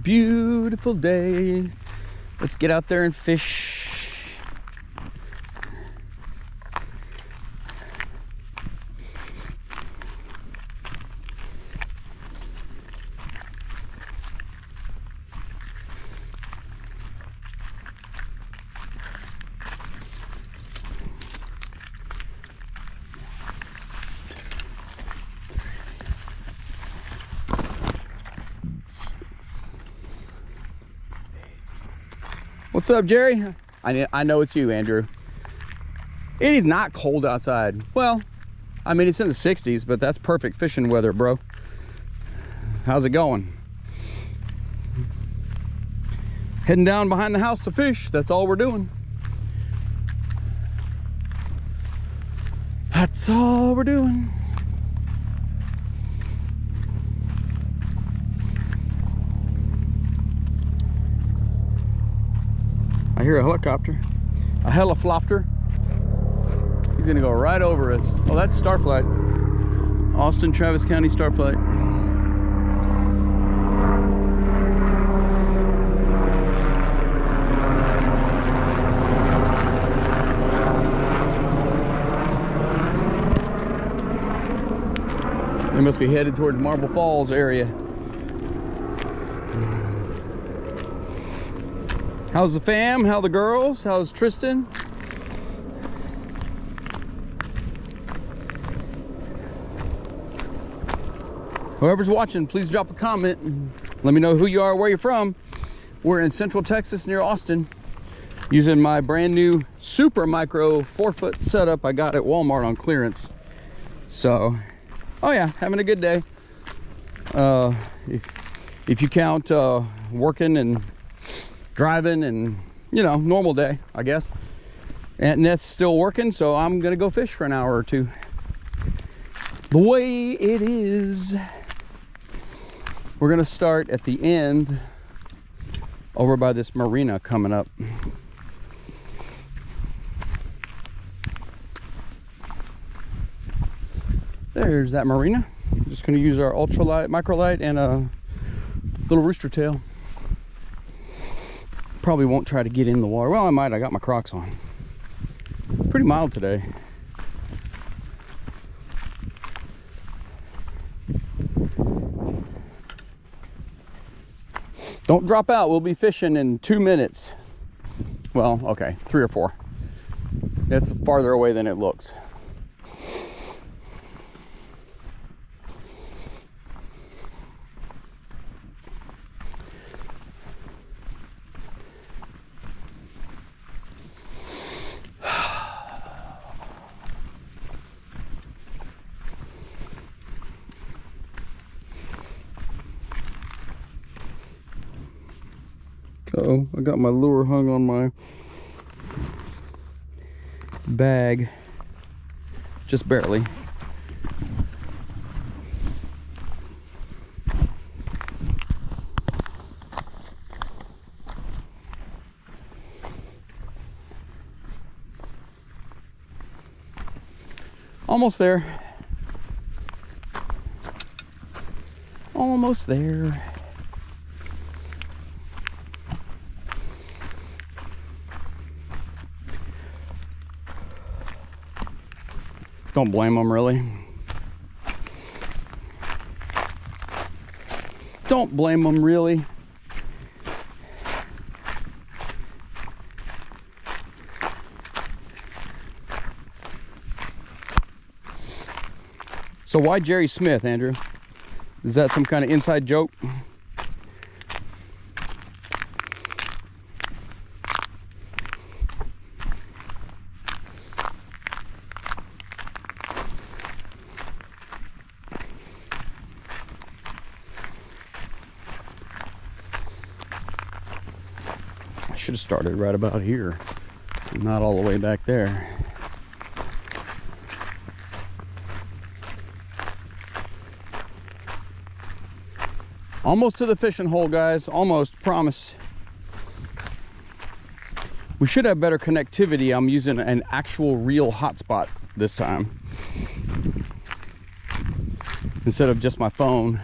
Beautiful day. Let's get out there and fish. What's up, Jerry? I know it's you, Andrew. It is not cold outside. Well, I mean, it's in the 60s, but that's perfect fishing weather, bro. How's it going? Heading down behind the house to fish. That's all we're doing. That's all we're doing. I hear a helicopter, a heliflopter. He's gonna go right over us. Oh, that's Starflight. Austin, Travis County Starflight. They must be headed towards Marble Falls area. How's the fam? How the girls? How's Tristan? Whoever's watching, please drop a comment. Let me know who you are, where you're from. We're in Central Texas near Austin, using my brand new super micro 4-foot setup I got at Wal Mart on clearance. So, oh yeah, having a good day. If you count working and driving and, you know, normal day, I guess. And that's still working, so I'm gonna go fish for an hour or two. The way it is. We're gonna start at the end over by this marina coming up. There's that marina. I'm just gonna use our ultralight, microlight, and a little rooster tail. Probably won't try to get in the water. Well, I might. I got my Crocs on. Pretty mild today. Don't drop out. We'll be fishing in 2 minutes. Well, okay, 3 or 4. It's farther away than it looks. Uh-oh, I got my lure hung on my bag, just barely. Almost there. Almost there. Don't blame them, really. Don't blame them, really. So why Jerry Smith, Andrew? Is that some kind of inside joke? I should have started right about here, not all the way back there. Almost to the fishing hole, guys. Almost, promise. We should have better connectivity. I'm using an actual real hotspot this time instead of just my phone.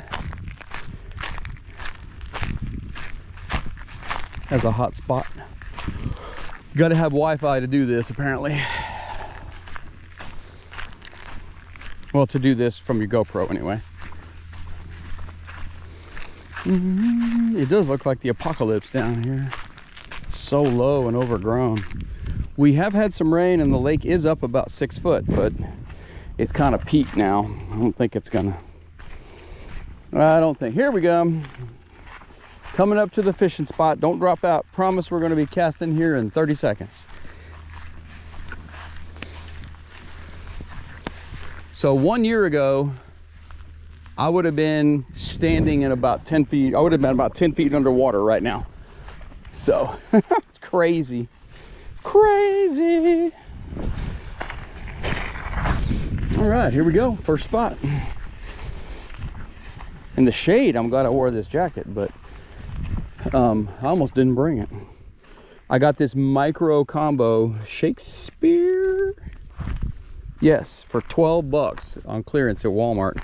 as a hot spot. You gotta have Wi-Fi to do this, apparently. Well, to do this from your GoPro anyway. It does look like the apocalypse down here. It's so low and overgrown. We have had some rain and the lake is up about 6 foot, but it's kind of peaked now. I don't think it's gonna, here we go. Coming up to the fishing spot. Don't drop out. Promise we're gonna be casting here in 30 seconds. So 1 year ago, I would have been standing in about 10 feet. I would have been about 10 feet underwater right now. So it's crazy. Crazy. All right, here we go. First spot. In the shade, I'm glad I wore this jacket, but I almost didn't bring it. I got this micro combo Shakespeare. Yes, for 12 bucks on clearance at Wal Mart.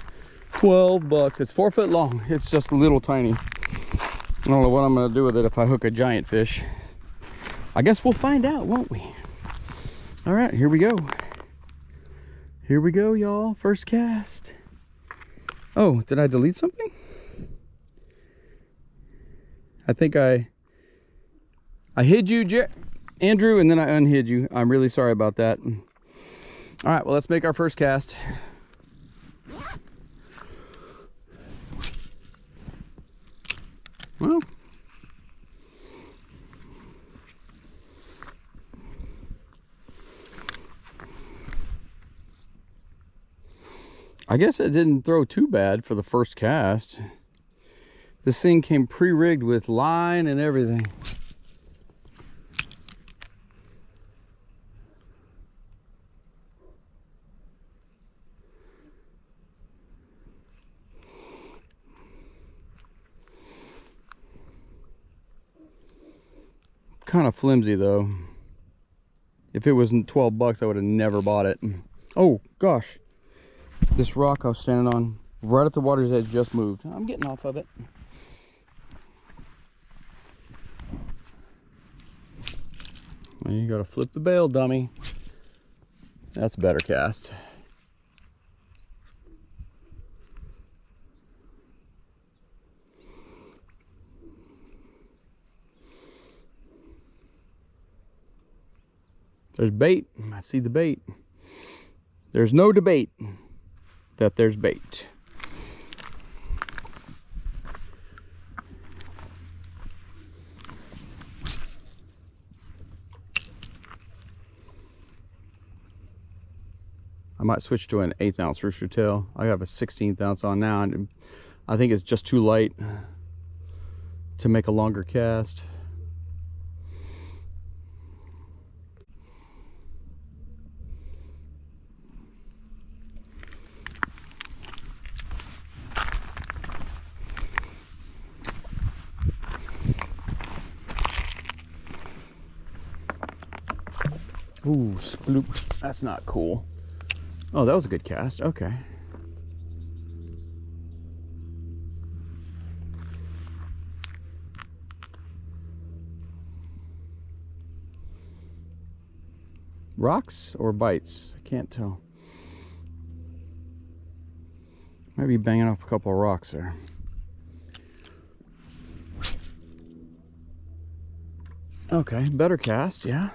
12 bucks. It's 4 foot long. It's just a little tiny. I don't know what I'm gonna do with it if I hook a giant fish. I guess we'll find out, won't we? All right, here we go. Here we go, y'all. First cast. Oh, did I delete something? I think I hid you, Andrew, and then I unhid you. I'm really sorry about that. All right, well, let's make our first cast. Well, I guess it didn't throw too bad for the first cast. This thing came pre-rigged with line and everything. Kind of flimsy though. If it wasn't 12 bucks, I would have never bought it. Oh gosh. This rock I was standing on right at the water's edge just moved. I'm getting off of it. Well, you gotta flip the bail, dummy. That's a better cast. There's bait. I see the bait. There's no debate that there's bait. I might switch to an 1/8 ounce rooster tail. I have a 16th ounce on now, and I think it's just too light to make a longer cast. Ooh, sploop. That's not cool. Oh, that was a good cast. Okay. Rocks or bites? I can't tell. Might be banging off a couple of rocks there. Okay, better cast, yeah.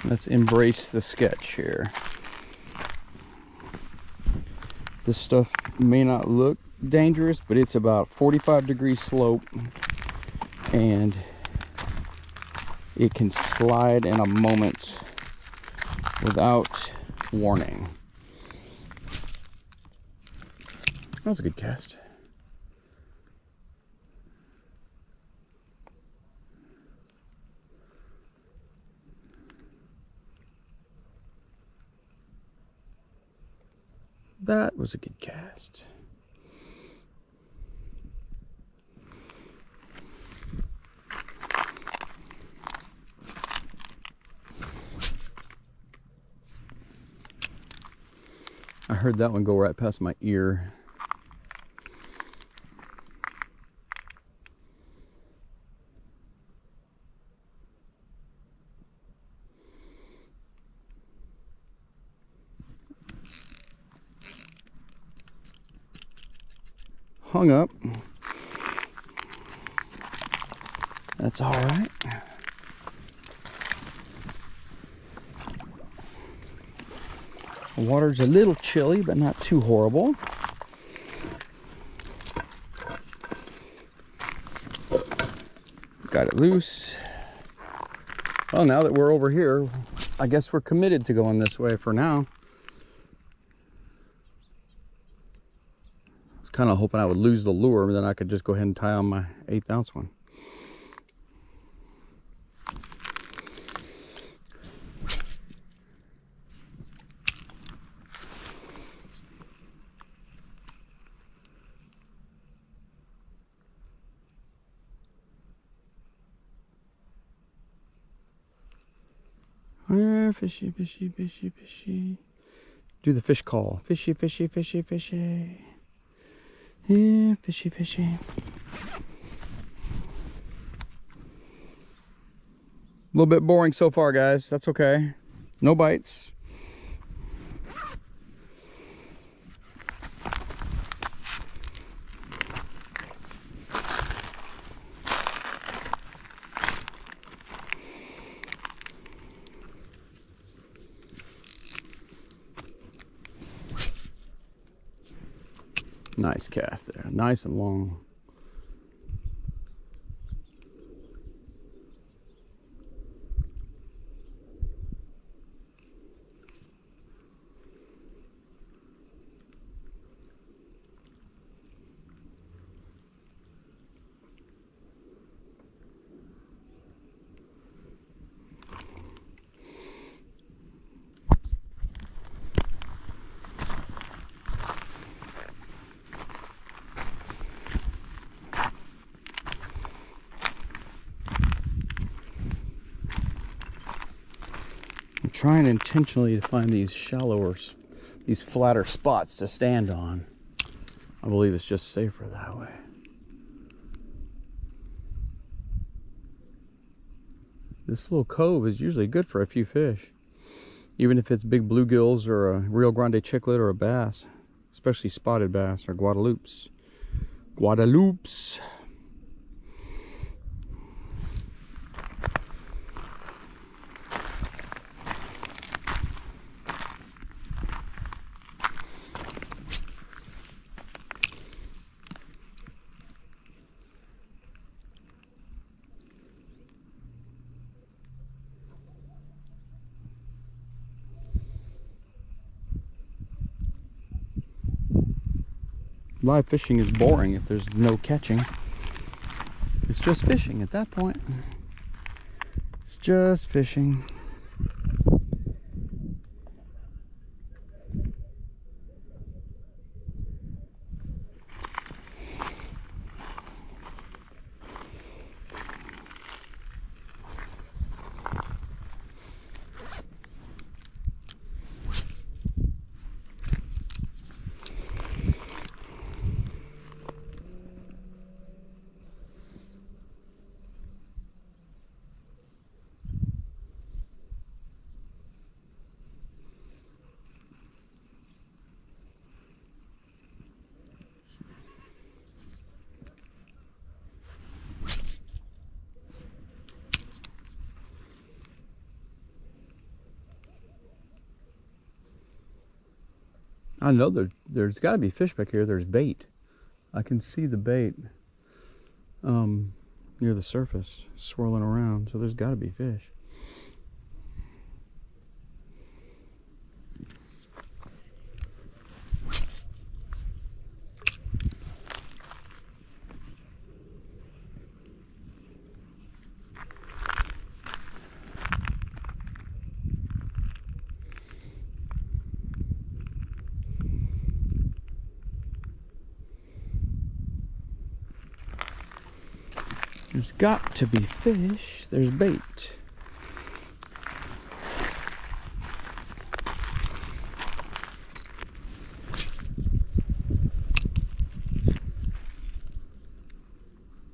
Let's embrace the sketch here. This stuff may not look dangerous, but it's about 45-degree slope and it can slide in a moment without warning. That was a good cast. That was a good cast. I heard that one go right past my ear. Hung up. That's all right. The water's a little chilly, but not too horrible. Got it loose. Well, now that we're over here, I guess we're committed to going this way for now. I was kind of hoping I would lose the lure, but then I could just go ahead and tie on my 1/8 ounce one. Fishy, fishy, fishy, fishy. Do the fish call. Fishy, fishy, fishy, fishy. Yeah, fishy, fishy. A little bit boring so far, guys. That's okay. No bites. Nice cast there. Nice and long. Trying intentionally to find these shallower, these flatter spots to stand on. I believe it's just safer that way. This little cove is usually good for a few fish, even if it's big bluegills or a Rio Grande cichlid or a bass, especially spotted bass or Guadalupes. Guadalupes. Live fishing is boring if there's no catching. It's just fishing at that point. It's just fishing. I know there's got to be fish back here. There's bait. I can see the bait near the surface swirling around, so there's got to be fish. There's got to be fish. There's bait.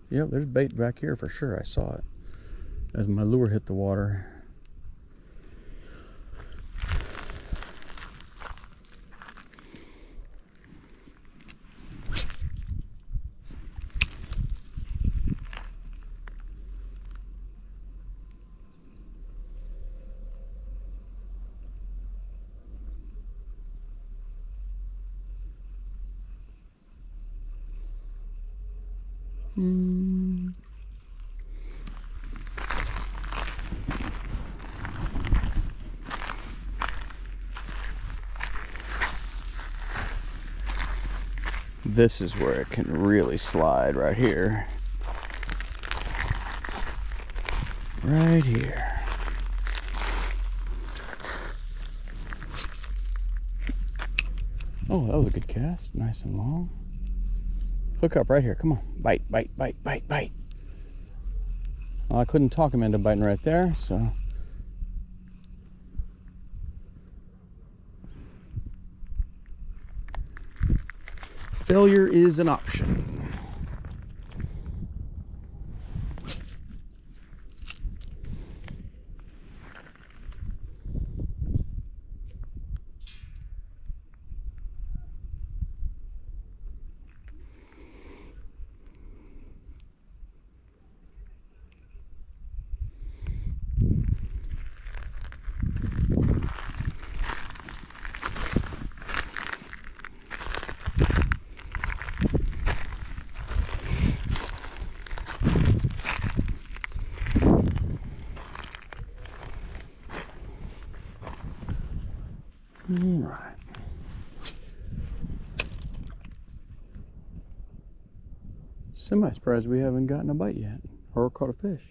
Yep, there's bait back here for sure. I saw it as my lure hit the water. This is where it can really slide right here. Right here. Oh, that was a good cast. Nice and long. Hook up right here. Come on. Bite, bite, bite, bite, bite. Well, I couldn't talk him into biting right there, so. Failure is an option. All right. Semi-surprised we haven't gotten a bite yet or caught a fish.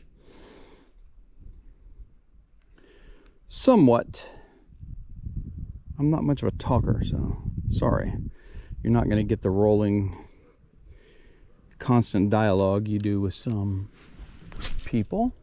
Somewhat. I'm not much of a talker, so sorry. You're not going to get the rolling, constant dialogue you do with some people.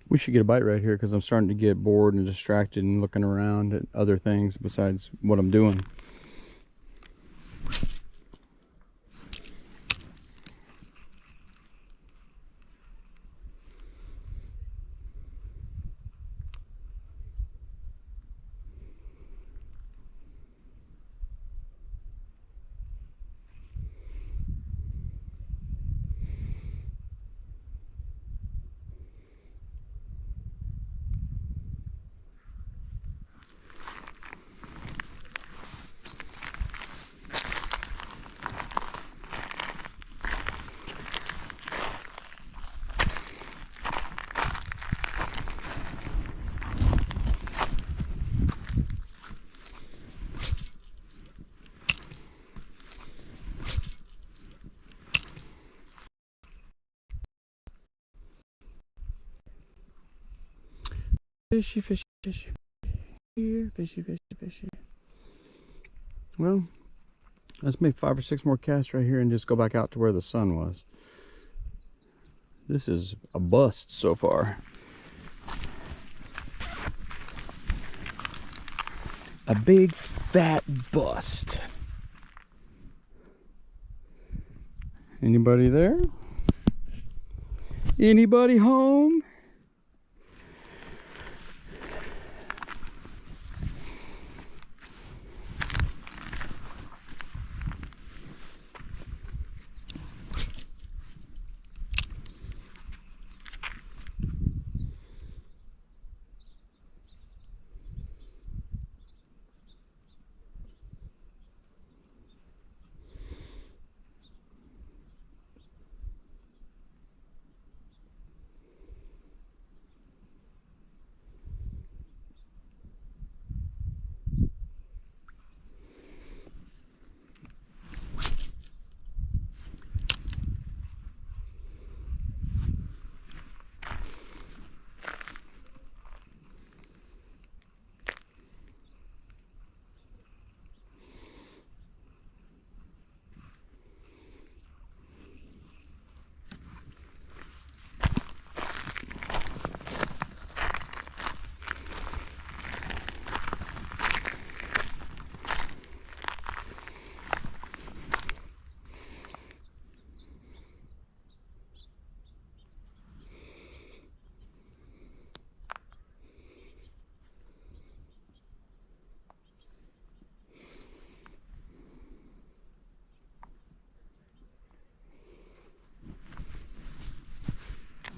We should get a bite right here because I'm starting to get bored and distracted and looking around at other things besides what I'm doing. Fishy, fishy, fishy. Here, fishy, fishy, fishy. Well, let's make 5 or 6 more casts right here and just go back out to where the sun was. This is a bust so far. A big fat bust. Anybody there? Anybody home?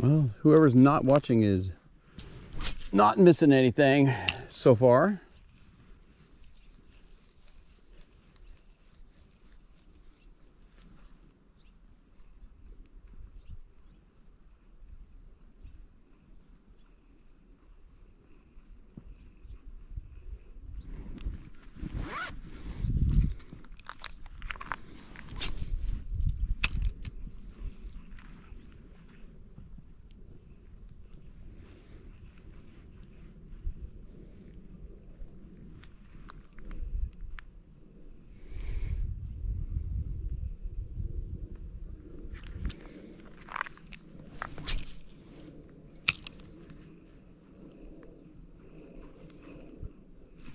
Well, whoever's not watching is not missing anything so far.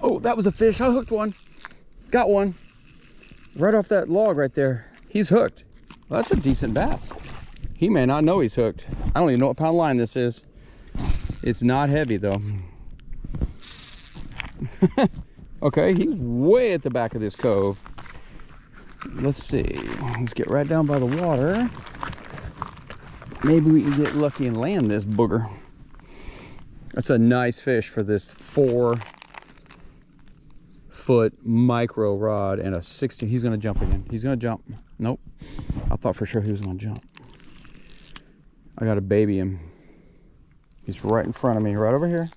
Oh, that was a fish. I hooked one. Got one. Right off that log right there. He's hooked. Well, that's a decent bass. He may not know he's hooked. I don't even know what pound line this is. It's not heavy though. Okay, he's way at the back of this cove. Let's see. Let's get right down by the water. Maybe we can get lucky and land this booger. That's a nice fish for this 4-foot micro rod and a 16. He's gonna jump again. He's gonna jump. Nope. I thought for sure he was gonna jump. I gotta baby him. He's right in front of me, right over here.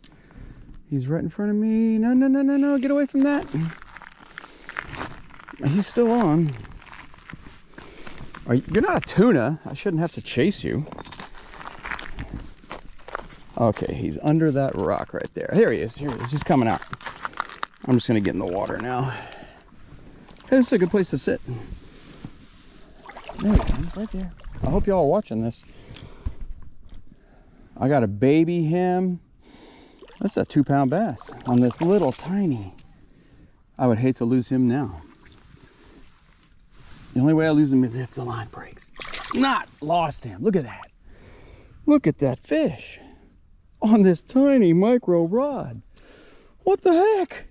He's right in front of me. No, no, no, no, no. Get away from that. He's still on. You're not a tuna. I shouldn't have to chase you. Okay, he's under that rock right there. There he is. Here he is. He's coming out. I'm just going to get in the water now. Hey, this is a good place to sit. There he is, right there. I hope y'all are watching this. I got to baby him. That's a 2-pound bass on this little tiny. I would hate to lose him now. The only way I lose him is if the line breaks. Not lost him. Look at that. Look at that fish on this tiny micro rod. What the heck?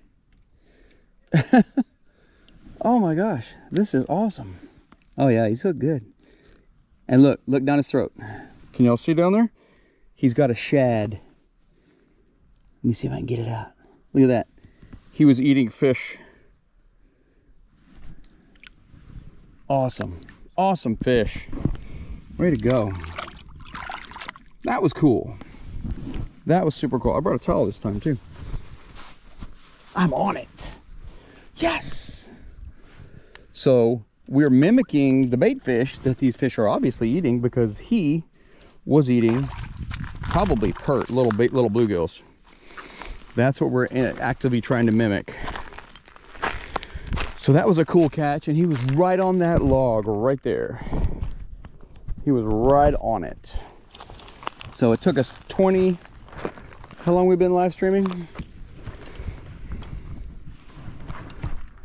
Oh my gosh, this is awesome. Oh yeah, he's hooked good. And look down his throat. Can y'all see down there? He's got a shad. Let me see if I can get it out. Look at that. He was eating fish. Awesome. Awesome fish. Way to go. That was cool. That was super cool. I brought a towel this time too. I'm on it. Yes. So we're mimicking the bait fish that these fish are obviously eating, because he was eating probably little bluegills. That's what we're actively trying to mimic. So that was a cool catch, and he was right on that log right there. He was right on it. So it took us 20, how long we been live streaming?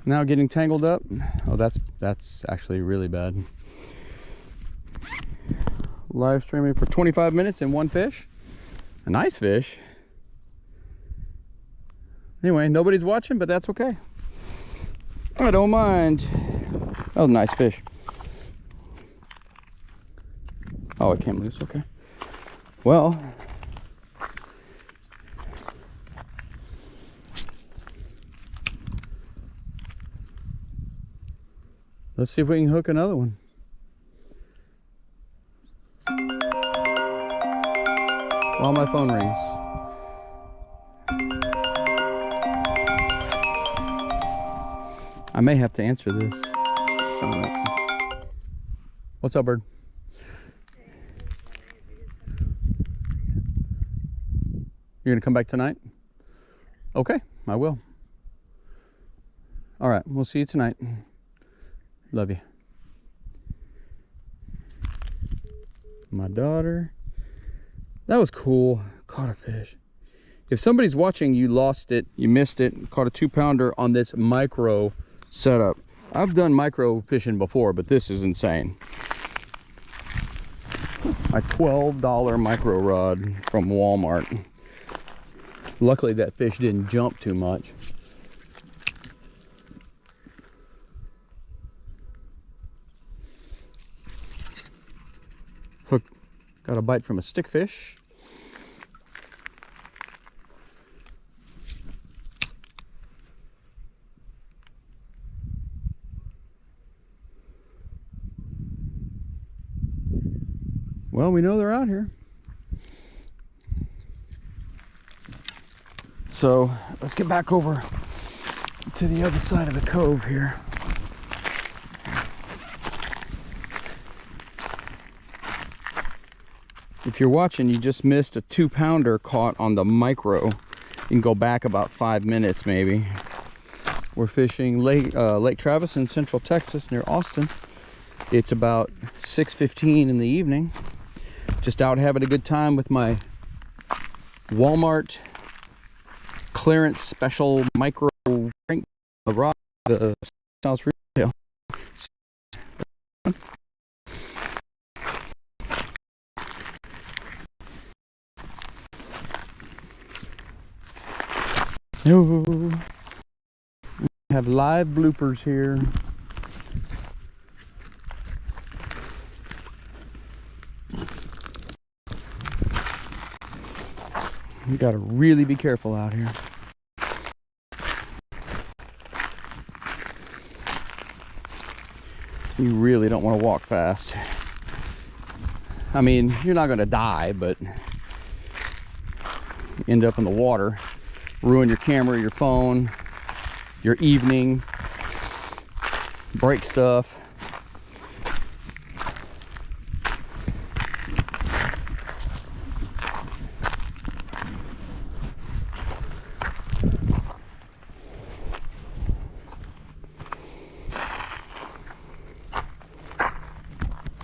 Now getting tangled up. Oh, that's actually really bad. Live streaming for 25 minutes and one fish. A nice fish. Anyway, nobody's watching, but that's okay. I don't mind. That was a nice fish. Oh, it came loose. Okay. Well, let's see if we can hook another one. While my phone rings. I may have to answer this. What's up, bird? You're gonna come back tonight? Okay, I will. All right, we'll see you tonight. Love you. My daughter. That was cool. Caught a fish. If somebody's watching, you lost it, you missed it, caught a 2-pounder on this micro setup. I've done micro fishing before, but this is insane. My $12 micro rod from Wal Mart. Luckily that fish didn't jump too much. Hook. Got a bite from a stickfish. Well, we know they're out here. So let's get back over to the other side of the cove here. If you're watching, you just missed a 2-pounder caught on the micro. You can go back about 5 minutes maybe. We're fishing Lake Travis in Central Texas near Austin. It's about 6:15 in the evening. Just out having a good time with my Wal Mart clearance special micro crank rod, the South Retail. No. We have live bloopers here. You gotta really be careful out here. You really don't want to walk fast. I mean, you're not gonna die, but end up in the water, ruin your camera, your phone, your evening, break stuff.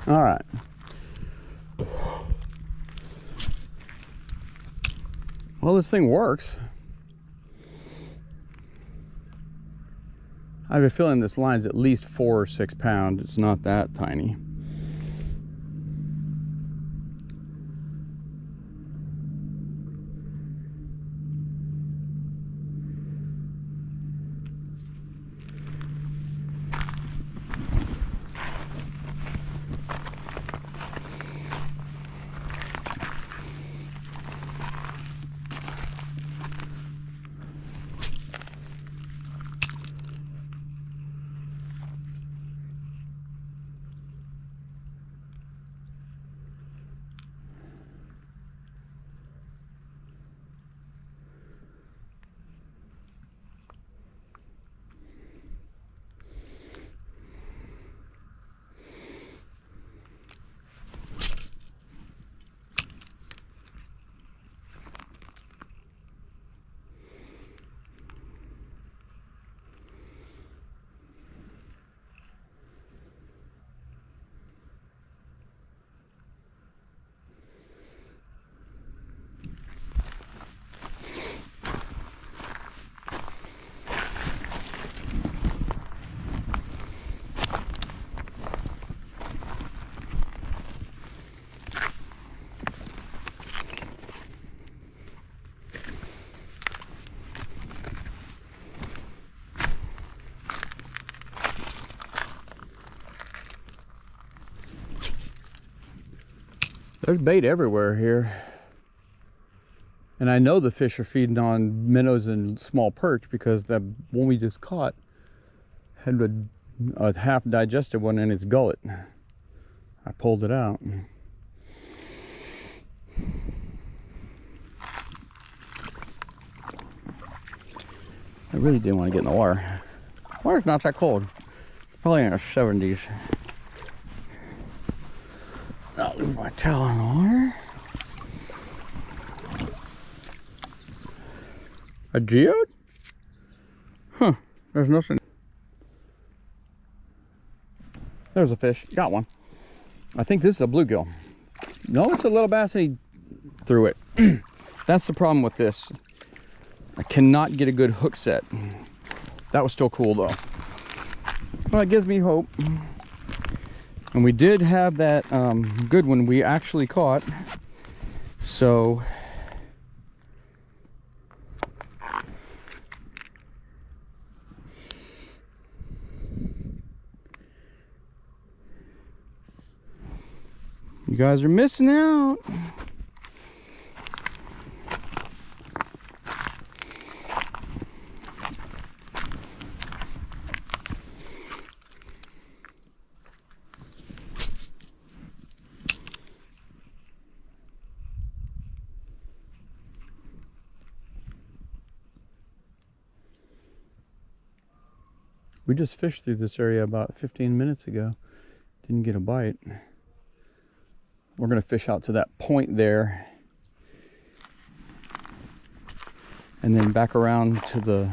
All right. Well, this thing works. I have a feeling this line's at least 4 or 6 pounds. It's not that tiny. There's bait everywhere here. And I know the fish are feeding on minnows and small perch because the one we just caught had a half digested one in its gullet. I pulled it out. I really didn't want to get in the water. Water's not that cold. It's probably in the 70s. I'll leave my towel in the water. A geode? Huh, there's nothing. There's a fish, got one. I think this is a bluegill. No, it's a little bass and he threw it. That's the problem with this. I cannot get a good hook set. That was still cool though. Well, it gives me hope. And we did have that good one we actually caught. So You guys are missing out. We just fished through this area about 15 minutes ago. Didn't get a bite. We're gonna fish out to that point there and then back around to the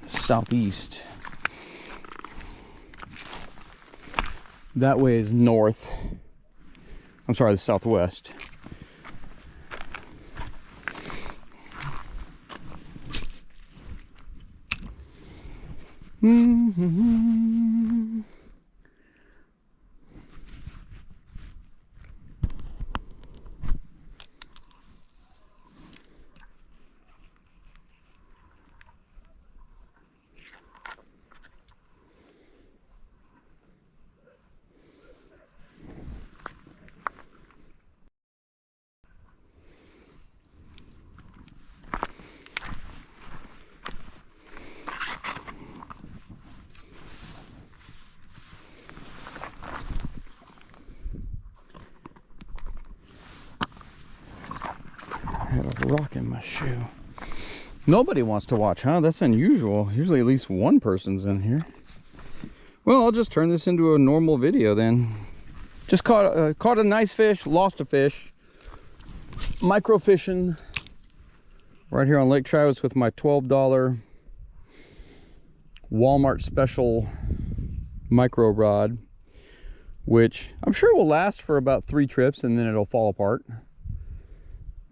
southeast. That way is north. I'm sorry, the southwest. Mm-hmm. I had a rock in my shoe. Nobody wants to watch, huh? That's unusual. Usually at least one person's in here. Well, I'll just turn this into a normal video then. Just caught a nice fish, lost a fish. Micro fishing right here on Lake Travis with my $12 Wal Mart special micro rod, which I'm sure will last for about 3 trips and then it'll fall apart.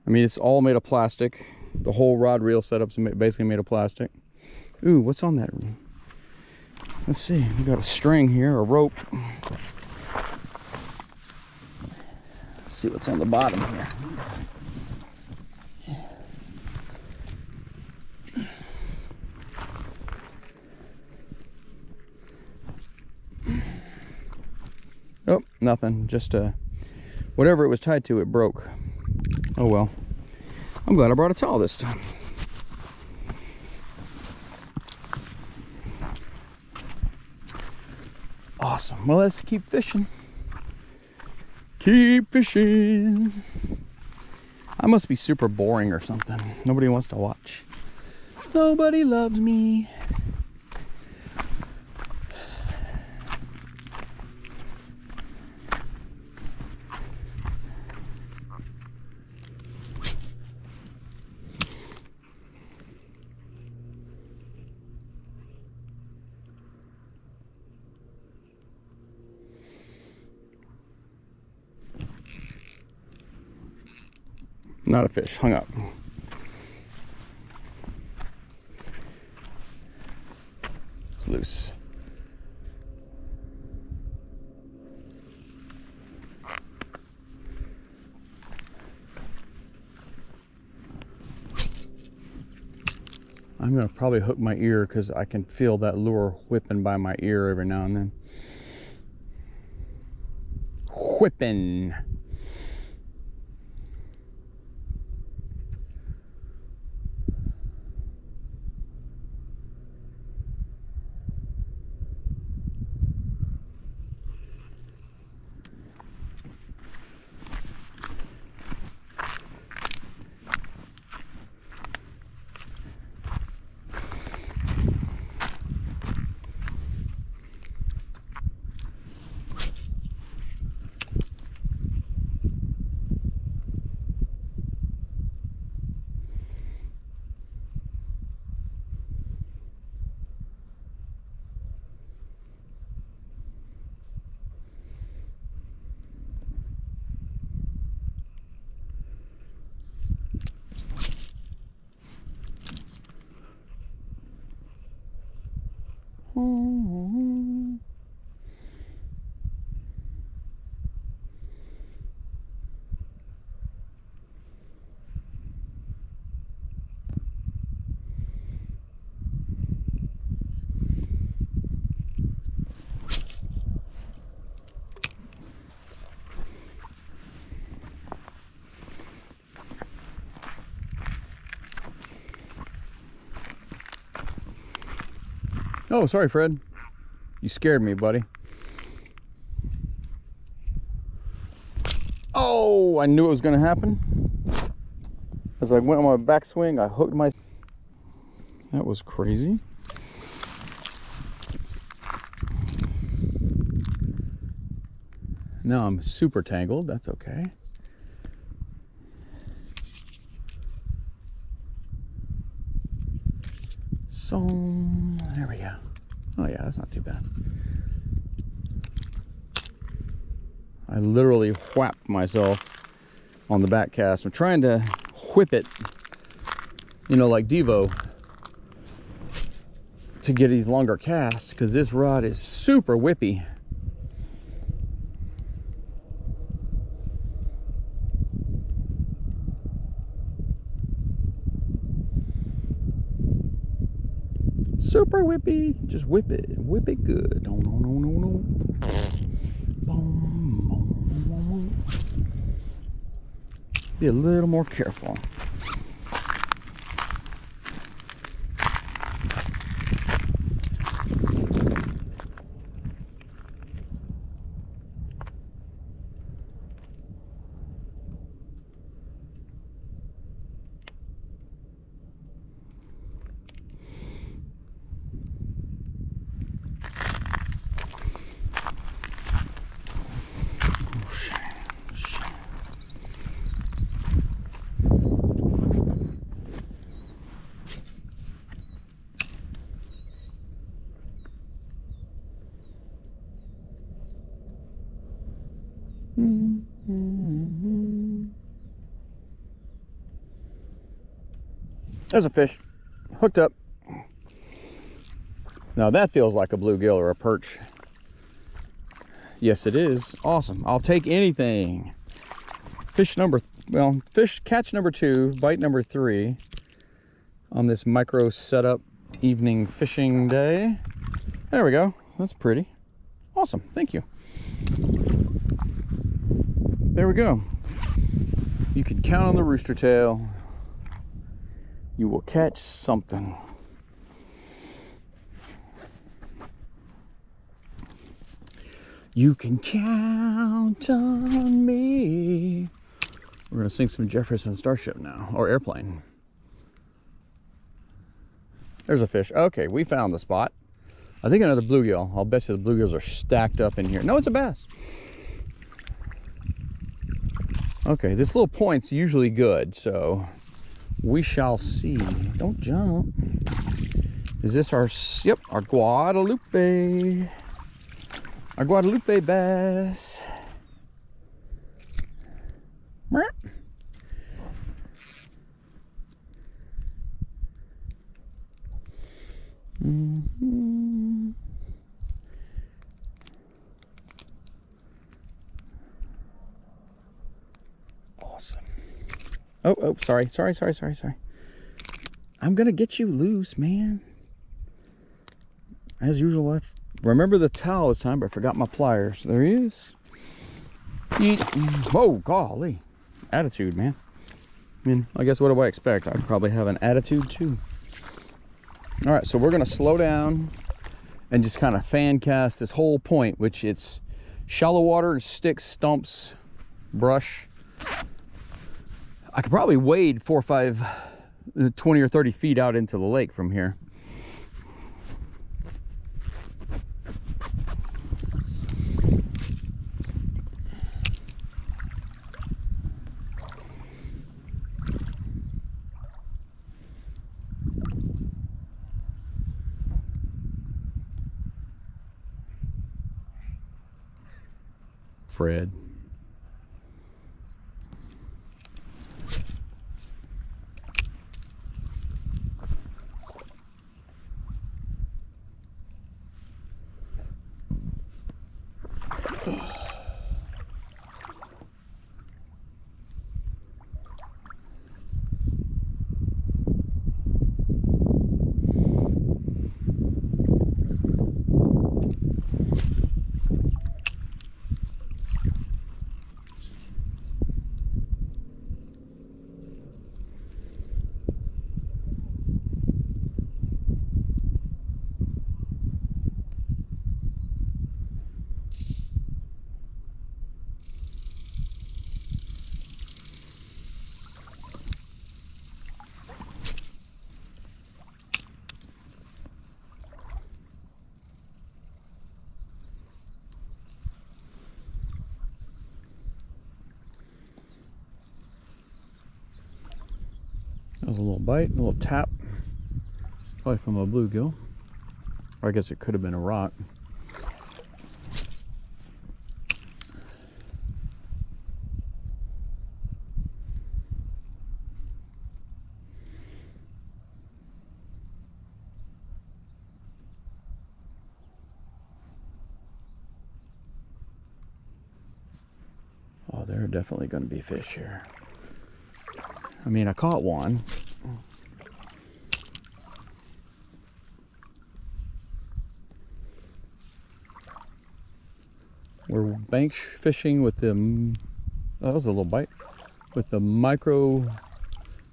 I mean, it's all made of plastic. The whole rod reel setup's basically made of plastic. Ooh, what's on that? Let's see, we got a string here, a rope. Let's see what's on the bottom here. Oh, nothing, just whatever it was tied to, it broke. Oh well, I'm glad I brought a towel this time. Awesome. Well, let's keep fishing. Keep fishing. I must be super boring or something. Nobody wants to watch. Nobody loves me. Not a fish, hung up. It's loose. I'm gonna probably hook my ear because I can feel that lure whipping by my ear every now and then. Whipping. Oh, sorry, Fred. You scared me, buddy. Oh, I knew it was going to happen. As I went on my backswing, I hooked my... That was crazy. Now I'm super tangled. That's okay. So, there we go. Oh yeah, that's not too bad. I literally whapped myself on the back cast. I'm trying to whip it, you know, like Devo, to get these longer casts, because this rod is super whippy. Super whippy. Just whip it good. No, no, no, no, no. Boom, boom, boom. Be a little more careful. There's a fish hooked up. Now that feels like a bluegill or a perch. Yes, it is. Awesome. I'll take anything. Catch number 2, bite number 3 on this micro setup evening fishing day. There we go. That's pretty. Awesome. Thank you. There we go. You can count on the rooster tail. You will catch something. You can count on me. We're gonna sing some Jefferson Starship now, or Airplane. There's a fish. Okay, we found the spot. I think another bluegill. I'll bet you the bluegills are stacked up in here. No, it's a bass. Okay, this little point's usually good, so we shall see. Don't jump. Is this our, yep, our Guadalupe. Our Guadalupe bass. Mm-hmm. Awesome. Oh, sorry. I'm gonna get you loose, man. As usual, I remember the towel this time, but I forgot my pliers. There he is. Whoa, golly. Attitude, man. I mean, I guess what do I expect? I'd probably have an attitude too. All right, so we're gonna slow down and just kind of fan cast this whole point, which it's shallow water, sticks, stumps, brush. I could probably wade 4 or 5, 20 or 30 feet out into the lake from here. Fred. That was a little bite, a little tap. Probably from a bluegill. Or I guess it could have been a rock. Oh, there are definitely going to be fish here. I mean, I caught one. We're bank fishing with the, oh, that was a little bite, with the micro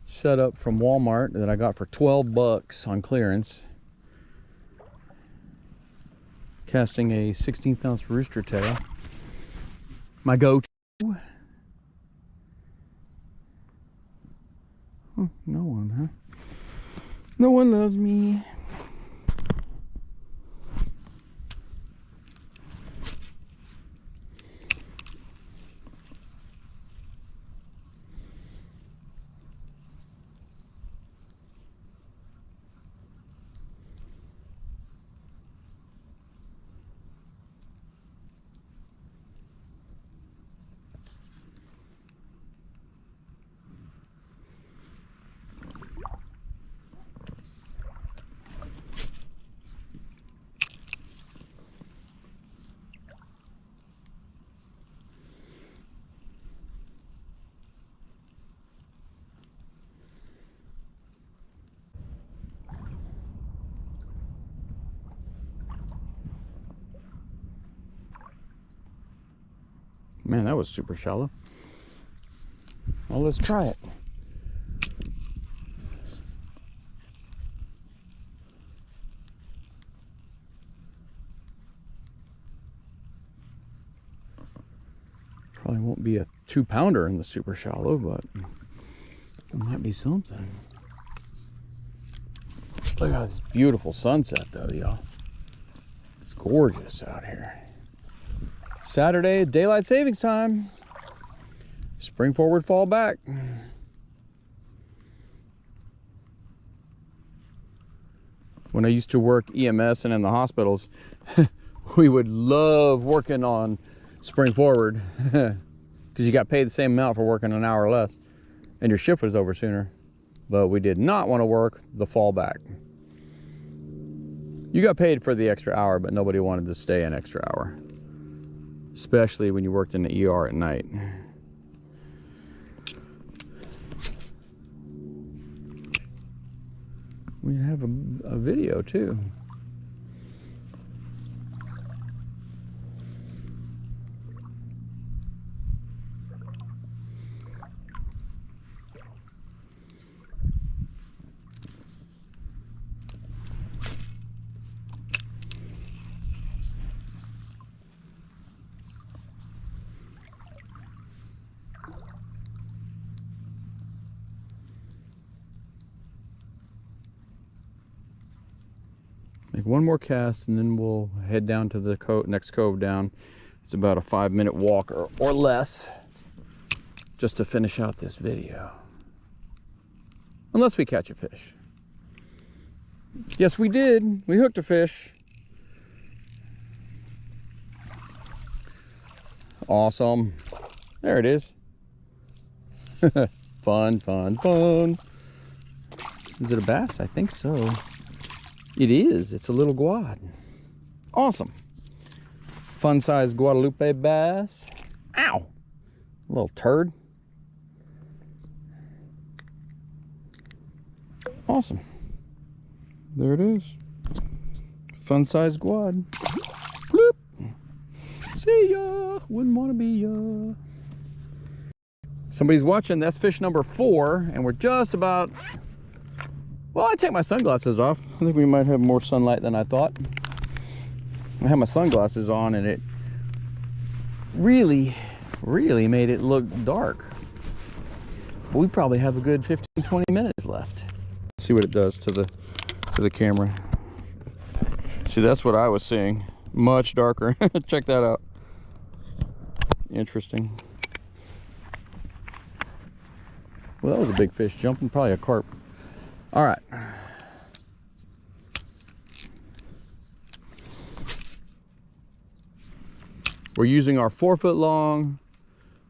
setup from Wal Mart that I got for 12 bucks on clearance. Casting a 16th ounce rooster tail. My go-to. No one, huh? No one loves me. Man, that was super shallow. Well, let's try it. Probably won't be a 2-pounder in the super shallow, but it might be something. Look at this beautiful sunset though, y'all. It's gorgeous out here. Saturday, daylight savings time. Spring forward, fall back. When I used to work EMS and in the hospitals, we would love working on spring forward because you got paid the same amount for working an hour less and your shift was over sooner. But we did not want to work the fall back. You got paid for the extra hour, but nobody wanted to stay an extra hour. Especially when you worked in the ER at night. We have a video too. Make one more cast and then we'll head down to the next cove down. It's about a 5-minute walk or less just to finish out this video. Unless we catch a fish. Yes, we did. We hooked a fish. Awesome. There it is. Fun, fun, fun. Is it a bass? I think so. It is. It's a little guad. Awesome. Fun-sized Guadalupe bass. Ow! A little turd. Awesome. There it is. Fun-sized guad. Bloop. See ya. Wouldn't want to be ya. Somebody's watching. That's fish number 4, and we're just about... Well, I take my sunglasses off. I think we might have more sunlight than I thought. I had my sunglasses on and it really made it look dark. But we probably have a good 15-20 minutes left. Let's see what it does to the camera. See, that's what I was seeing. Much darker. Check that out. Well, that was a big fish jumping, probably a carp. All right. We're using our 4-foot long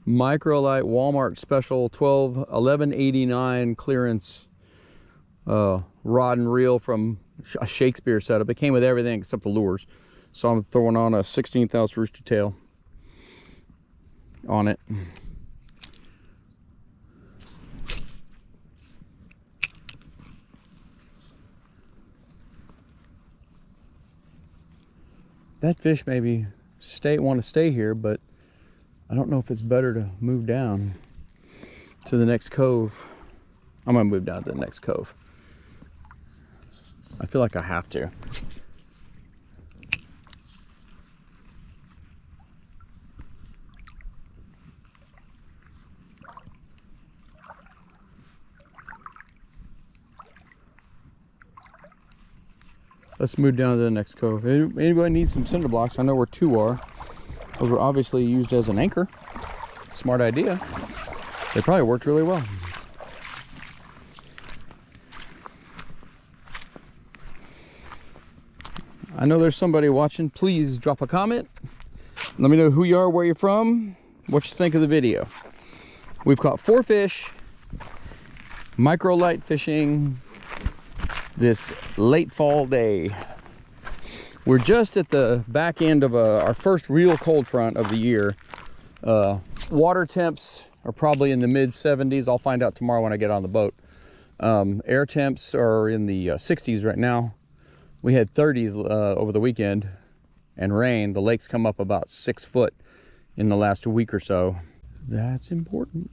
microlight Wal Mart special 1189 clearance rod and reel from a Shakespeare setup. It came with everything except the lures. So I'm throwing on a 16th ounce rooster tail on it. That fish maybe want to stay here, but I don't know if it's better to move down to the next cove. I'm gonna move down to the next cove. I feel like I have to. Let's move down to the next cove. Anybody needs some cinder blocks? I know where 2 are. Those were obviously used as an anchor. Smart idea. They probably worked really well. I know there's somebody watching. Please drop a comment. Let me know who you are, where you're from, what you think of the video. We've caught 4 fish, micro light fishing this late fall day. We're just at the back end of our first real cold front of the year. Water temps are probably in the mid 70s. I'll find out tomorrow when I get on the boat. Air temps are in the 60s right now. We had 30s over the weekend and rain. The lake's come up about 6 foot in the last week or so. That's important.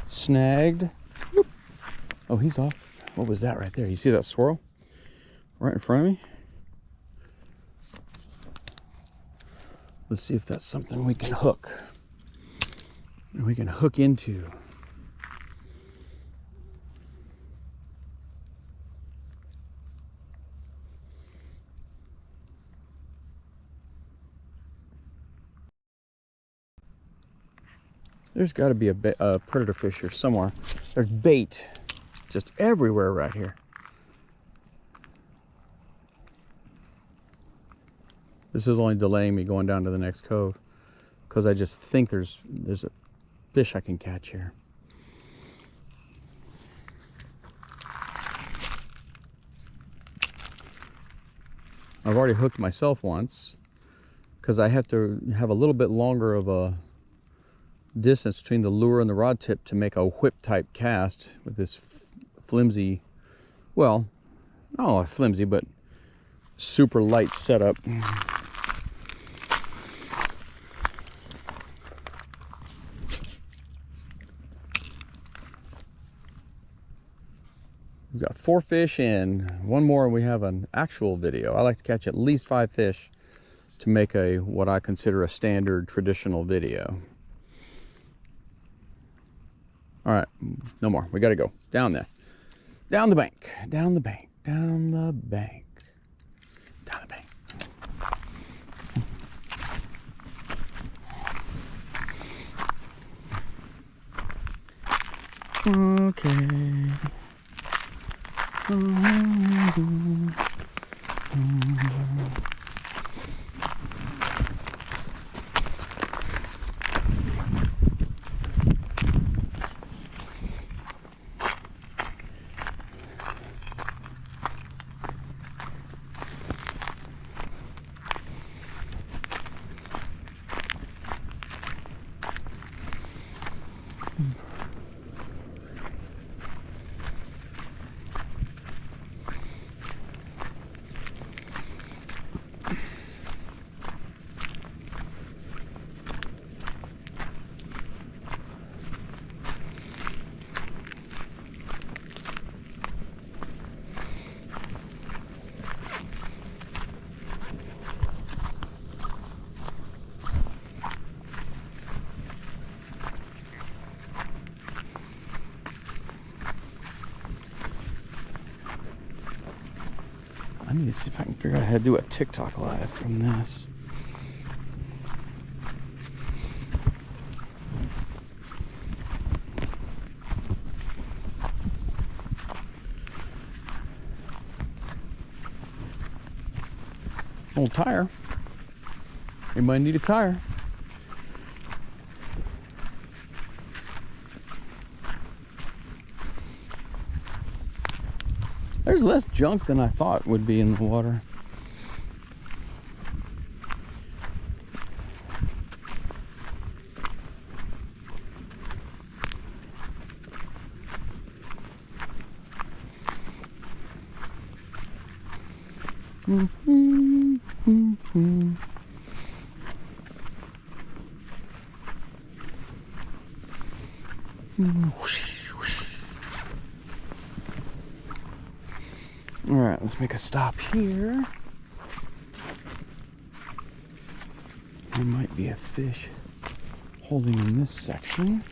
Snagged. Whoop. Oh, he's off. What was that right there? You see that swirl right in front of me? Let's see if that's something we can hook. We can hook into. There's got to be a predator fish here somewhere. There's bait just everywhere right here. This is only delaying me going down to the next cove because I just think there's a fish I can catch here. I've already hooked myself once because I have to have a little bit longer of a distance between the lure and the rod tip to make a whip type cast with this flimsy, well, not flimsy, but super light setup. We've got 4 fish in, 1 more and we have an actual video. I like to catch at least 5 fish to make what I consider a standard traditional video. All right, no more. We got to go down there. Down the bank, down the bank, down the bank, down the bank. Okay. I need to see if I can figure out how to do a TikTok live from this. Old tire. Anybody need a tire? There's less junk than I thought would be in the water. All right, let's make a stop here. There might be a fish holding in this section.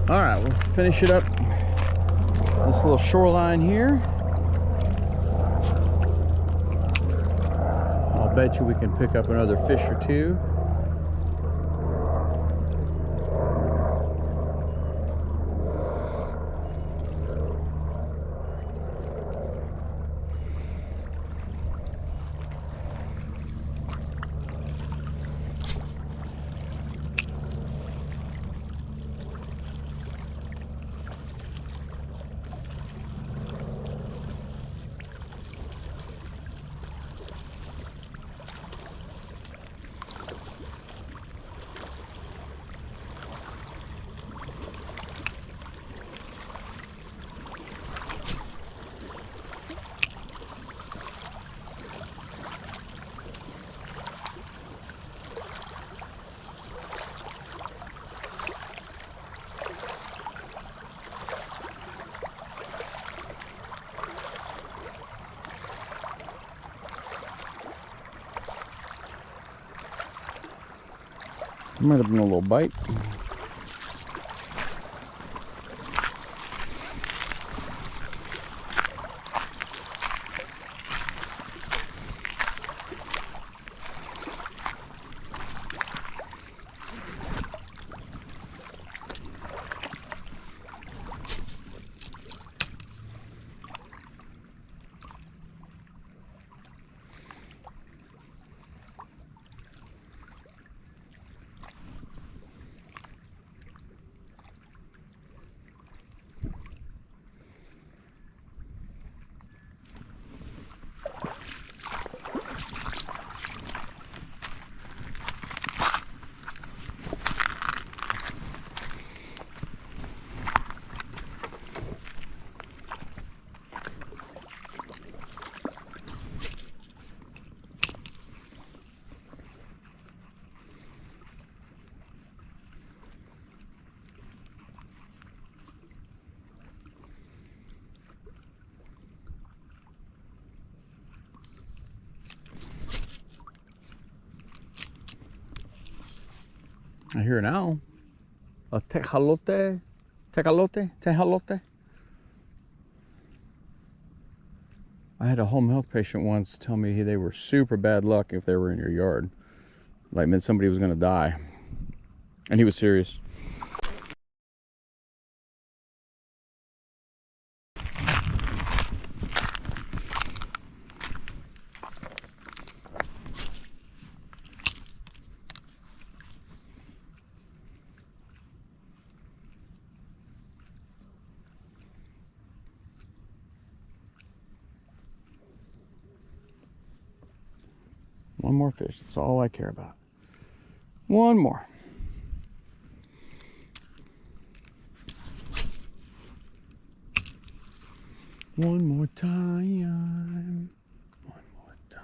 All right, we'll finish it up this little shoreline here. I'll bet you we can pick up another fish or two. Might have been a little bite. I hear an owl. A tejalote. Tejalote? Tejalote? I had a home health patient once tell me they were super bad luck if they were in your yard. Like, meant somebody was gonna die. And he was serious. One more fish, that's all I care about. One more. One more time. One more time.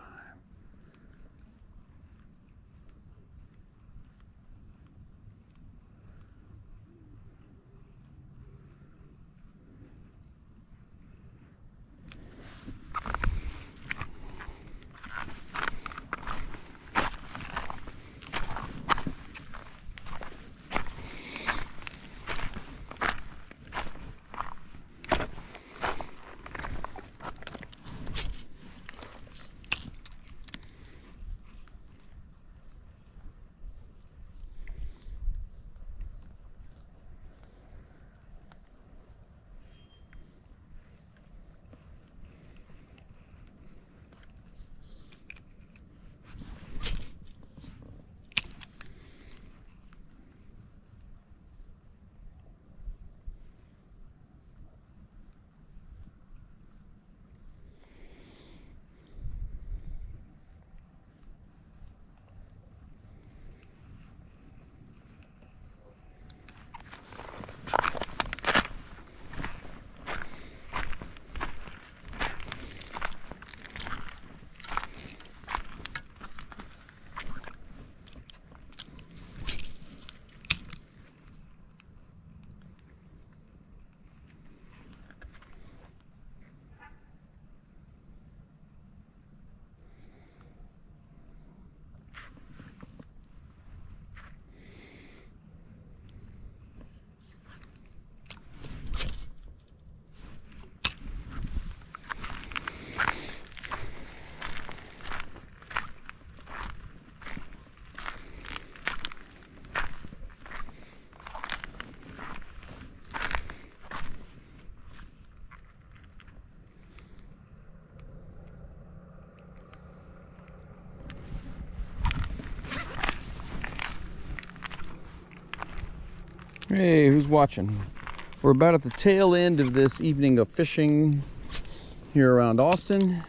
Hey, who's watching? We're about at the tail end of this evening of fishing here around Austin.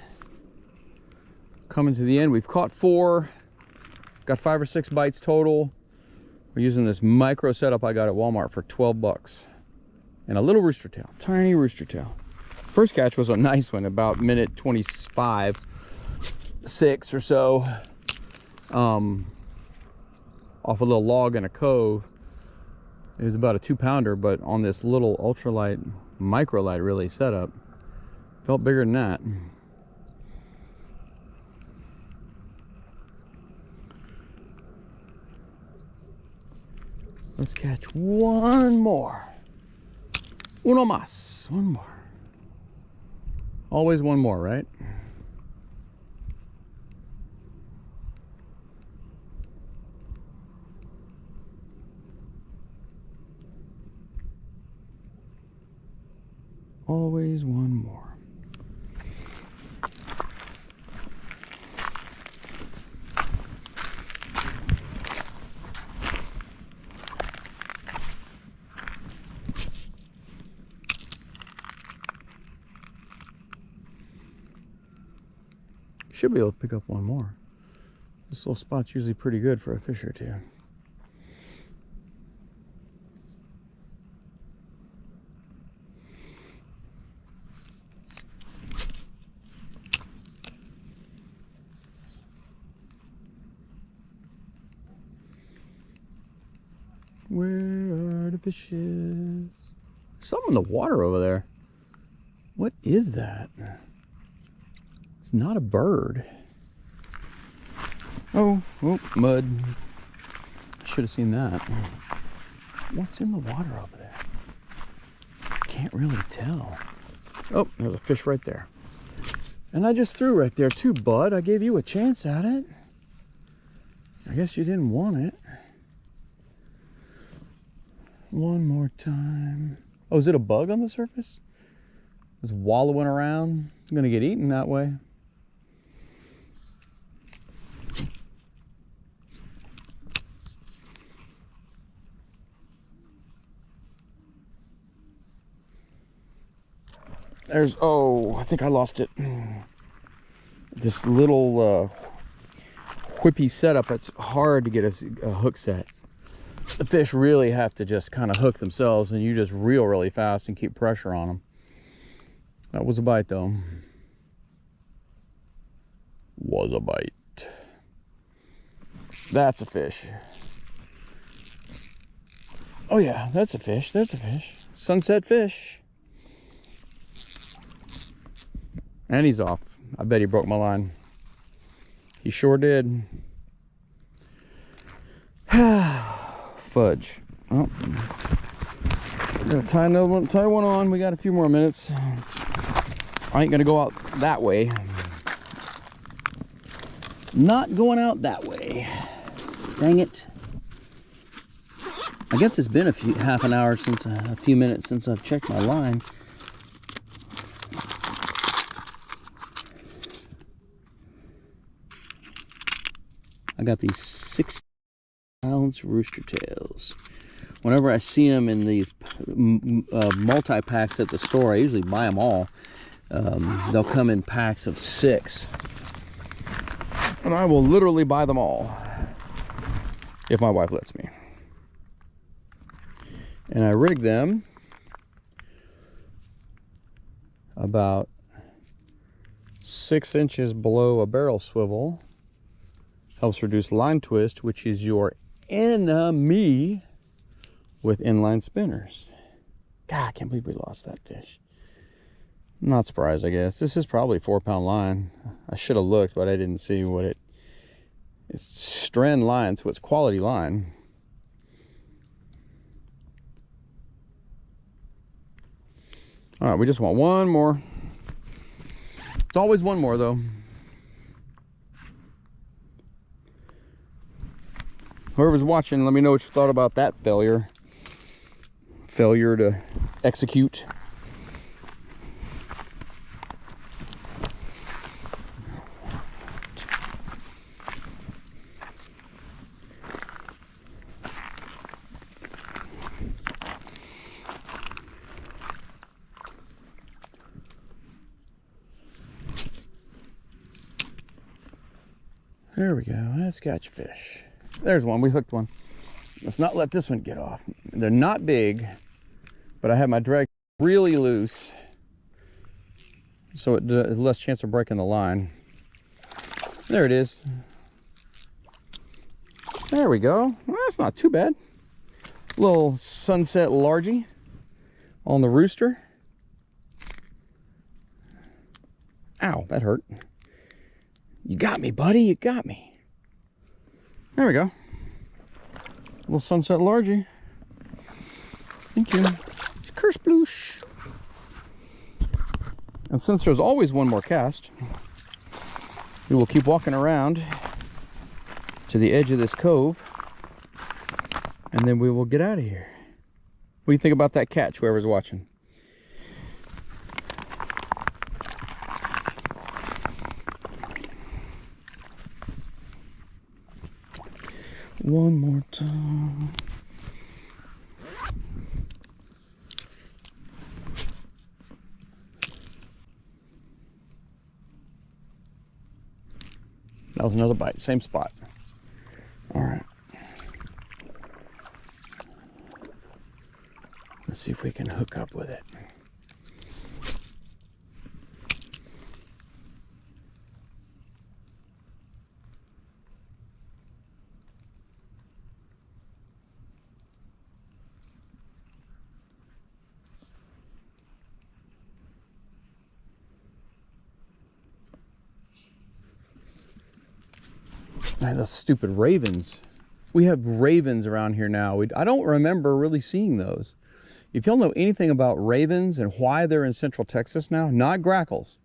Coming to the end. We've caught 4, got 5 or 6 bites total. We're using this micro setup I got at Wal Mart for 12 bucks. And a little rooster tail, tiny rooster tail. First catch was a nice one, about minute 25, 6 or so. Off a little log in a cove. It was about a 2-pounder, but on this little ultralight, microlight really setup. Felt bigger than that. Let's catch one more. Uno más. One more. Always one more, right? Always one more. Should be able to pick up one more. This little spot's usually pretty good for a fish or two. Where are the fishes? Something in the water over there. What is that? It's not a bird. Oh, mud. Should have seen that. What's in the water over there? Can't really tell. Oh, there's a fish right there. And I just threw right there too, bud. I gave you a chance at it. I guess you didn't want it. One more time. Oh, is it a bug on the surface? It's wallowing around. It's gonna get eaten that way. There's, oh, I think I lost it. This little whippy setup. That's, oh, hard to get a hook set. The fish really have to just kind of hook themselves, and you just reel really fast and keep pressure on them. That was a bite though. Was a bite. That's a fish. Oh yeah, that's a fish. There's a fish. Sunset fish. And he's off. I bet he broke my line. He sure did. Fudge. Oh. I'm gonna tie one on. We got a few more minutes. I ain't gonna go out that way. Not going out that way. Dang it. I guess it's been a few minutes since I've checked my line. I got these 6-ounce rooster tails. Whenever I see them in these multi-packs at the store, I usually buy them all. They'll come in packs of 6. And I will literally buy them all if my wife lets me. And I rig them about 6 inches below a barrel swivel. Helps reduce line twist, which is your enemy with inline spinners. God, I can't believe we lost that fish. I'm not surprised, I guess. This is probably 4-pound line. I should have looked, but I didn't see what it's strand line, so it's quality line. All right, we just want one more. It's always one more though. Whoever's watching, let me know what you thought about that failure to execute. There we go. Let's catch a fish. There's one. We hooked one. Let's not let this one get off. They're not big, but I have my drag really loose, so it has less chance of breaking the line. There it is. There we go. Well, that's not too bad. Little sunset largie on the rooster. Ow, that hurt. You got me, buddy. You got me. There we go. Little sunset largie. Thank you. Curse bloosh. And since there's always one more cast, we will keep walking around to the edge of this cove, and then we will get out of here. What do you think about that catch, whoever's watching? One more time. That was another bite, same spot. All right. Let's see if we can hook up with it. Man, those stupid ravens. We have ravens around here now. I don't remember really seeing those. If y'all know anything about ravens and why they're in Central Texas now, not grackles,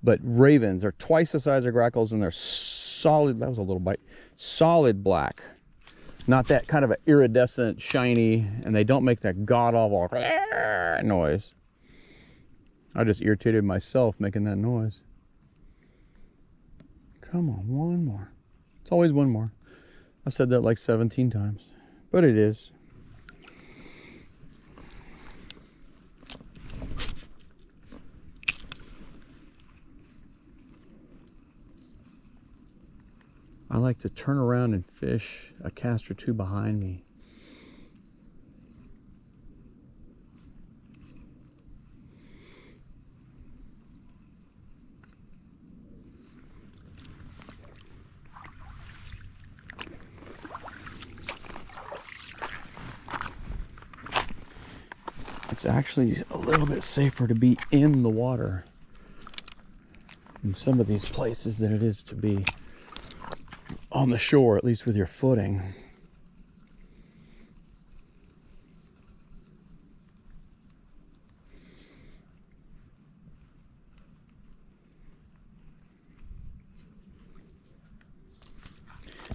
but ravens. They're twice the size of grackles, and they're solid. That was a little bite. Solid black. Not that kind of an iridescent, shiny, and they don't make that god-awful noise. I just irritated myself making that noise. Come on, one more. It's always one more. I said that like 17 times, but it is. I like to turn around and fish a cast or two behind me. It's actually a little bit safer to be in the water in some of these places than it is to be on the shore, at least with your footing.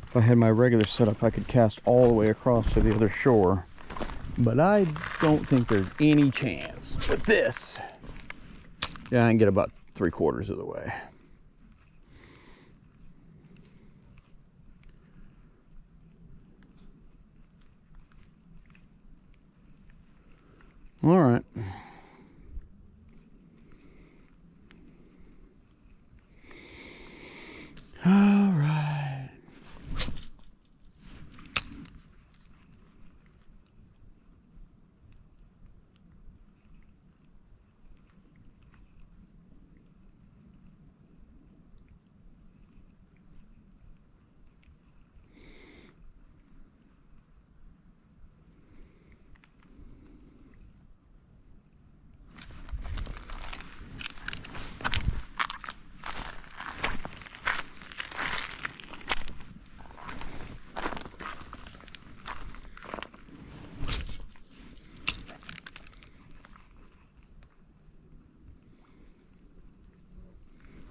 If I had my regular setup, I could cast all the way across to the other shore. But I don't think there's any chance with this. Yeah, I can get about 3/4 of the way. All right. All right.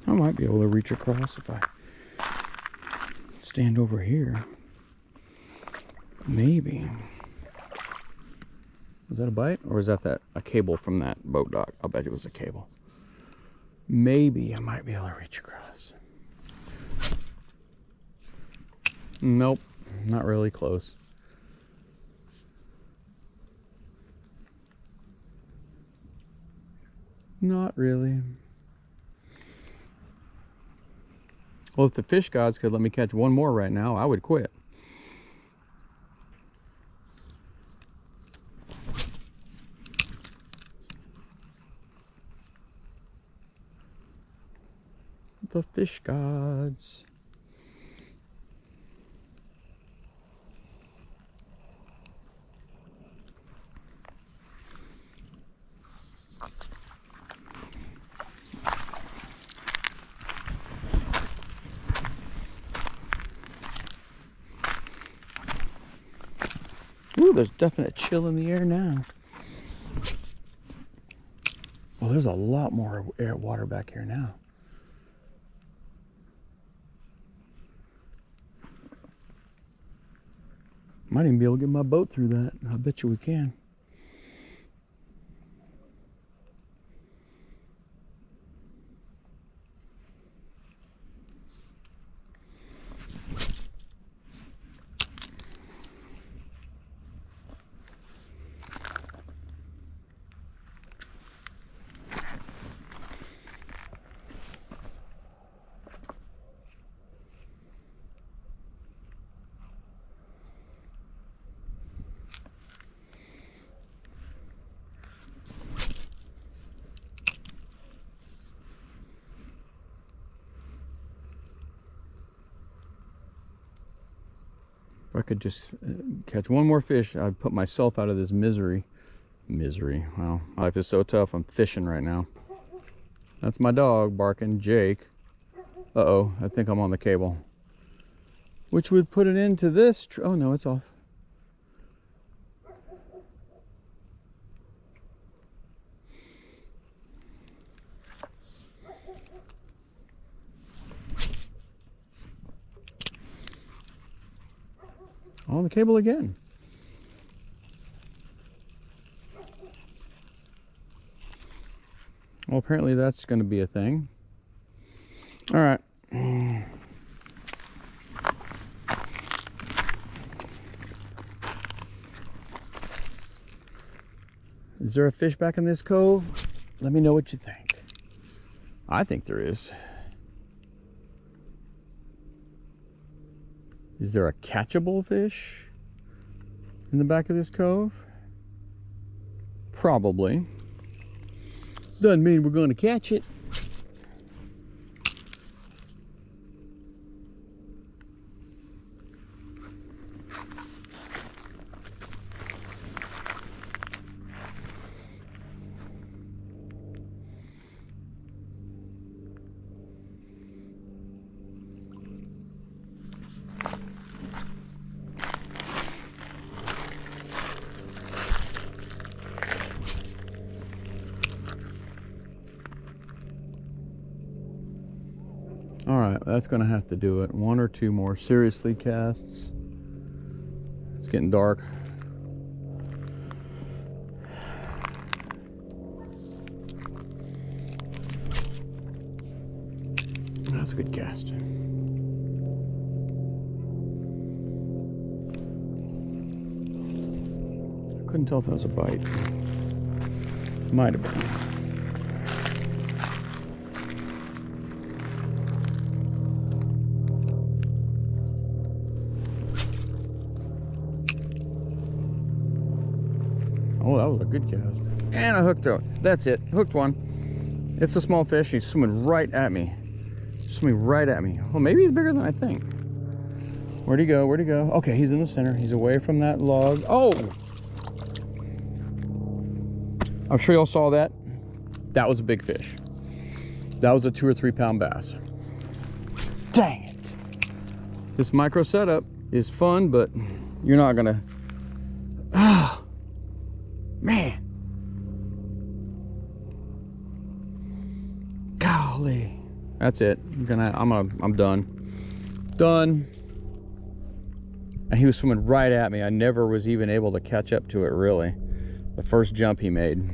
I might be able to reach across if I stand over here. Maybe. Was that a bite? Or is that a cable from that boat dock? I'll bet it was a cable. Maybe I might be able to reach across. Nope, not really close. Not really. Well, if the fish gods could let me catch one more right now, I would quit. The fish gods. Ooh, there's definite chill in the air now. Well, there's a lot more water back here now. Might even be able to get my boat through that. I bet you we can. If I could just catch one more fish, I'd put myself out of this misery. Wow, life is so tough. I'm fishing right now. That's my dog barking, Jake. Uh-oh, I think I'm on the cable. Which would put it into this. Oh no, it's off. On the cable again. Well, apparently that's going to be a thing. All right. Is there a fish back in this cove? Let me know what you think. I think there is. Is there a catchable fish in the back of this cove? Probably. Doesn't mean we're going to catch it. All right, that's gonna have to do it. One or two more seriously casts. It's getting dark. That's a good cast. I couldn't tell if that was a bite. Might have been. Oh, that was a good cast. And I hooked it. That's it. Hooked one. It's a small fish. He's swimming right at me. Swimming right at me. Well, maybe he's bigger than I think. Where'd he go? Where'd he go? Okay, he's in the center. He's away from that log. Oh! I'm sure y'all saw that. That was a big fish. That was a 2 or 3 pound bass. Dang it. This micro setup is fun, but you're not gonna... Ah! Man, golly, that's it. I'm done. And he was swimming right at me. I never was even able to catch up to it, really. The first jump he made,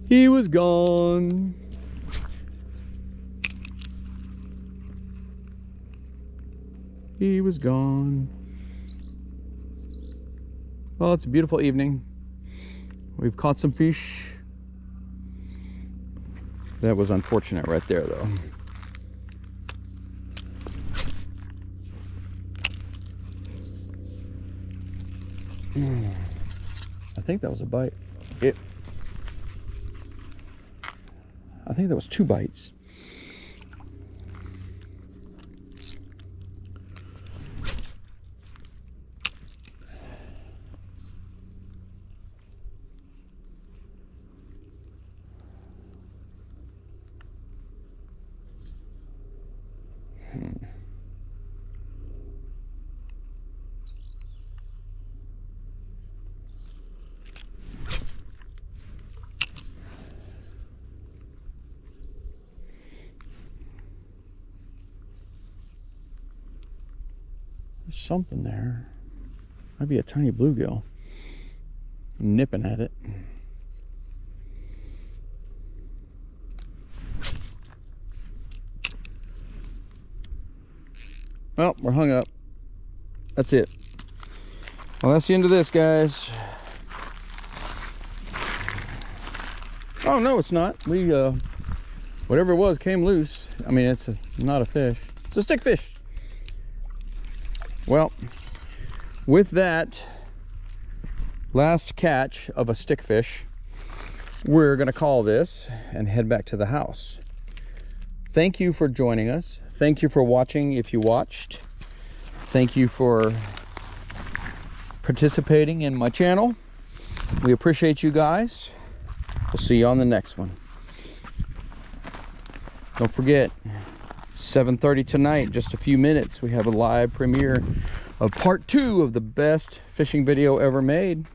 he was gone. He was gone. Well, it's a beautiful evening. We've caught some fish. That was unfortunate right there, though. I think that was a bite. I think that was 2 bites. There's something there. Might be a tiny bluegill. I'm nipping at it. Well, we're hung up. That's it. Well, that's the end of this, guys. Oh, no, it's not. We, whatever it was came loose. I mean, it's not a fish. It's a stick fish. Well, with that last catch of a stick fish, we're gonna call this and head back to the house. Thank you for joining us. Thank you for watching if you watched. Thank you for participating in my channel. We appreciate you guys. We'll see you on the next one. Don't forget, 7:30 tonight, just a few minutes, we have a live premiere of part 2 of the best fishing video ever made.